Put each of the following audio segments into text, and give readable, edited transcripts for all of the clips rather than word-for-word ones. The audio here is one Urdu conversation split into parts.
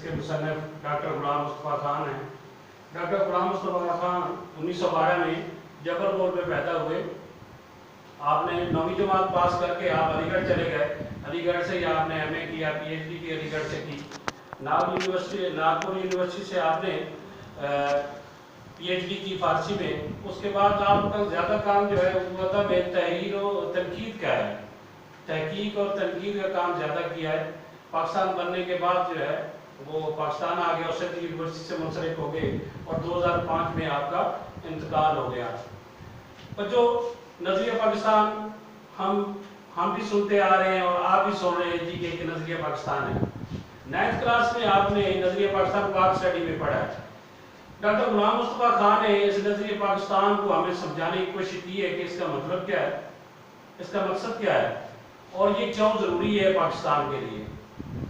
کے مصنف ڈاکٹر غلام مصطفیٰ خان ہیں۔ ڈاکٹر غلام مصطفیٰ خان 1912 میں جبل پور میں پیدا ہوئے۔ آپ نے 9ویں جماعت پاس کر کے آپ علی گڑھ چلے گئے۔ علی گڑھ سے ہی آپ نے ایم اے کیا، پی ایچ ڈی کی علی گڑھ سے کی۔ ناگپور یونیورسٹی سے آپ نے پی ایچ ڈی کی فارسی میں۔ اس کے بعد آپ کا زیادہ کام جو ہے وہ تھا میں تحریر و تنقید کا ہے، تحقیق اور تنقید کا کام زیادہ کیا ہے۔ پاکستان بننے کے بعد جو ہے وہ پاکستان آ گیا، اس سے یونیورسٹی سے منسلک ہو گئے اور 2005 میں آپ کا انتقال ہو گیا۔ اور جو نظریہ پاکستان ہم بھی سنتے آ رہے ہیں اور آپ بھی سن رہے ہیں جی کہ نظریہ پاکستان ہے۔ 9th کلاس میں آپ نے نظریہ پاکستان پاک اسٹڈی میں پڑھا ہے۔ ڈاکٹر غلام مصطفیٰ خان نے اس نظریہ پاکستان کو ہمیں سمجھانے کی کوشش کی ہے کہ اس کا مطلب کیا ہے، اس کا مقصد کیا ہے اور یہ کیوں ضروری ہے پاکستان کے لیے۔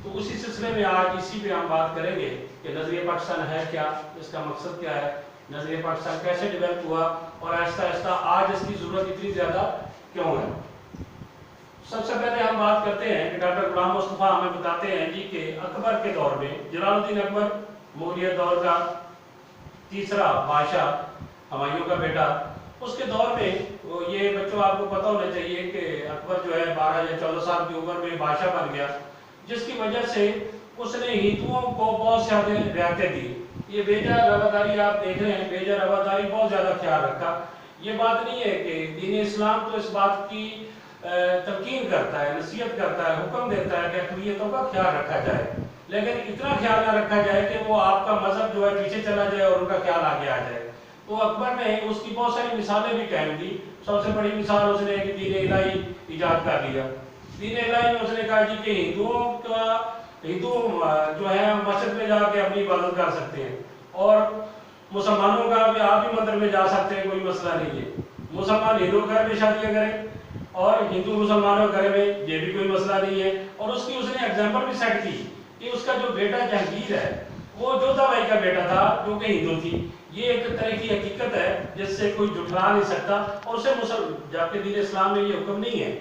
تو اسی سلسلے میں آج اسی پہ ہم بات کریں گے کہ نظریہ پاکستان ہے کیا، اس کا مقصد کیا ہے، نظریہ پاکستان کیسے ڈیولپ ہوا اور آہستہ آہستہ آج اس کی ضرورت اتنی زیادہ کیوں ہے۔ سب سے پہلے ہم بات کرتے ہیں کہ ڈاکٹر غلام مصطفیٰ ہمیں بتاتے ہیں جی کہ اکبر کے دور میں، جلال الدین اکبر مغلیہ دور کا تیسرا بادشاہ، ہمایوں کا بیٹا، اس کے دور میں یہ بچوں آپ کو پتہ ہونا چاہیے کہ اکبر جو ہے 12 یا 14 سال کی عمر میں بادشاہ بن گیا، جس کی وجہ سے اس نے ہندوؤں کو بہت زیادہ رعایتیں دی۔ یہ بیجا رواداری آپ دیکھ رہے ہیں، بیجا رواداری بہت زیادہ خیال رکھا۔ یہ بات نہیں ہے کہ دین اسلام تو اس بات کی تلقین کرتا ہے، نصیحت کرتا ہے، حکم دیتا ہے کہ اقلیتوں کا خیال رکھا جائے، لیکن اتنا خیال نہ رکھا جائے کہ وہ آپ کا مذہب جو ہے پیچھے چلا جائے اور ان کا خیال آگے آ جائے۔ تو اکبر نے اس کی بہت ساری مثالیں بھی قائم دی۔ سب سے بڑی مثال اس نے کہ دین الہی ایجاد کر دیا۔ دین الہی میں اس نے کہا جی کہ ہندو جو ہے مسجد میں جا کے اپنی عبادت کر سکتے ہیں اور مسلمانوں کا بھی آپ بھی مندر میں جا سکتے ہیں، کوئی مسئلہ نہیں ہے۔ مسلمان ہندو گھر میں شادیاں کریں اور ہندو مسلمانوں گھر میں، یہ بھی کوئی مسئلہ نہیں ہے۔ اور اس کی اس نے ایگزامپل بھی سیٹ کی کہ اس کا جو بیٹا جہانگیر ہے وہ جودھا بائی کا بیٹا تھا جو کہ ہندو تھی۔ یہ ایک طرح کی حقیقت ہے جس سے کوئی جھٹلا نہیں سکتا، اور اسے جبکہ دین اسلام میں یہ حکم نہیں ہے۔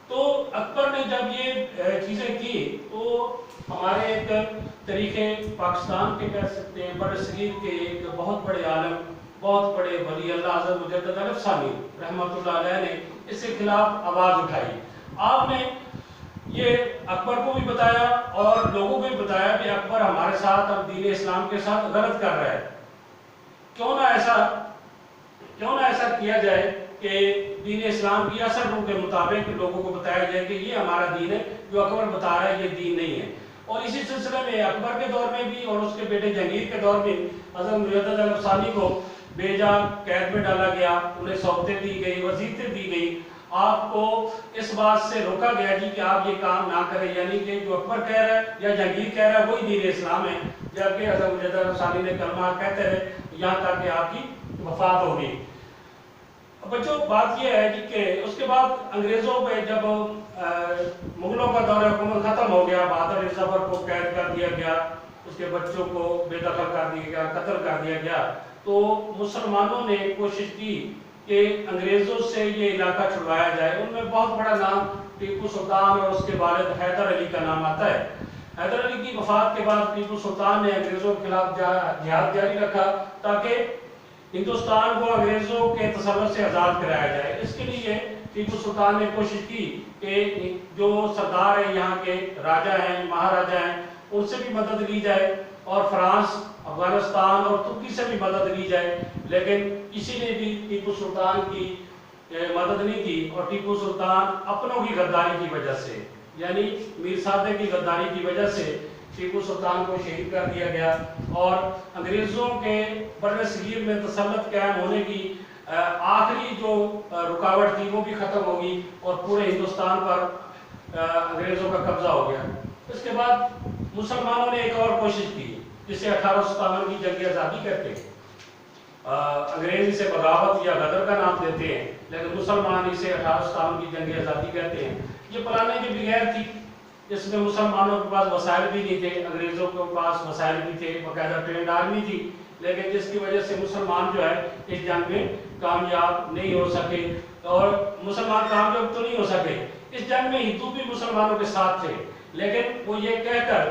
تو اکبر نے جب یہ چیزیں کی تو ہمارے ایک طریقے پاکستان کے کہہ سکتے ہیں، برصغیر کے ایک بہت بڑے عالم، بہت بڑے ولی اللہ حضرت مجدد الف ثانی رحمۃ اللہ علیہ نے اس کے خلاف آواز اٹھائی۔ آپ نے یہ اکبر کو بھی بتایا اور لوگوں کو بھی بتایا کہ اکبر ہمارے ساتھ اب دین اسلام کے ساتھ غلط کر رہا ہے، کیوں نہ ایسا کیا جائے کہ دین اسلام کی اصل روح کے مطابق لوگوں کو بتایا جائے کہ یہ ہمارا دین ہے، جو اکبر بتا رہا ہے یہ دین نہیں ہے۔ اور اسی سلسلے میں اکبر کے دور میں بھی اور اس کے بیٹے جہانگیر کے دور میں حضرت مجدد الف ثانی کو بیجا قید میں ڈالا گیا، انہیں صحبتیں دی گئی، وظیفیں دی گئی۔ آپ کو اس بات سے روکا گیا جی کہ آپ یہ کام نہ کریں، یعنی کہ جو اکبر کہہ رہا ہے یا جہانگیر کہہ رہا ہے وہی دین اسلام ہے، جبکہ حضرت مجدد الف ثانی نے کلمہ کہتے رہے یہاں تک کہ آپ کی وفات ہوگی۔ بچوں بات یہ ہے جی کہ اس کے بعد انگریزوں پہ جب مغلوں کا دور حکومت ختم ہو گیا، بہادر ظفر کو قید کر دیا گیا، اس کے بچوں کو بے دخل کر دیا گیا، قتل کر دیا گیا، تو مسلمانوں نے کوشش کی کہ انگریزوں سے یہ علاقہ چھڑوایا جائے۔ ان میں بہت بڑا نام ٹیپو سلطان اور اس کے والد حیدر علی کا نام آتا ہے۔ حیدر علی کی وفات کے بعد ٹیپو سلطان نے انگریزوں کے خلاف جہاد جاری رکھا تاکہ ہندوستان کو انگریزوں کے تسلط سے آزاد کرایا جائے۔ اس کے لیے ٹیپو سلطان نے کوشش کی کہ جو سردار ہیں، یہاں کے راجہ ہیں، مہاراجہ ہیں، ان سے بھی مدد لی جائے اور فرانس، افغانستان اور ترکی سے بھی مدد لی جائے، لیکن کسی نے بھی ٹیپو سلطان کی مدد نہیں کی۔ اور ٹیپو سلطان اپنوں کی غداری کی وجہ سے، یعنی میر صادق کی غداری کی وجہ سے ٹیپو سلطان کو شہید کر دیا گیا اور انگریزوں کے برصغیر میں تسلط قائم ہونے کی آخری جو رکاوٹ تھی وہ بھی ختم ہوگی اور پورے ہندوستان پر انگریزوں کا قبضہ ہو گیا۔ اس کے بعد مسلمانوں نے ایک اور کوشش کی جسے 1857 کی جنگ آزادی کہتے ہیں۔ انگریز اسے بغاوت یا غدر کا نام دیتے ہیں، لیکن مسلمان اسے 1857 کی جنگ آزادی کہتے ہیں۔ یہ پرانے کے بغیر تھی، اس میں مسلمانوں کے پاس وسائل بھی نہیں تھے، انگریزوں کے پاس وسائل بھی تھے، باقاعدہ ٹرینڈ آرمی تھی، لیکن جس کی وجہ سے مسلمان جو ہے اس جنگ میں کامیاب نہیں ہو سکے اور مسلمان کامیاب تو نہیں ہو سکے۔ اس جنگ میں ہندو بھی مسلمانوں کے ساتھ تھے، لیکن وہ یہ کہہ کر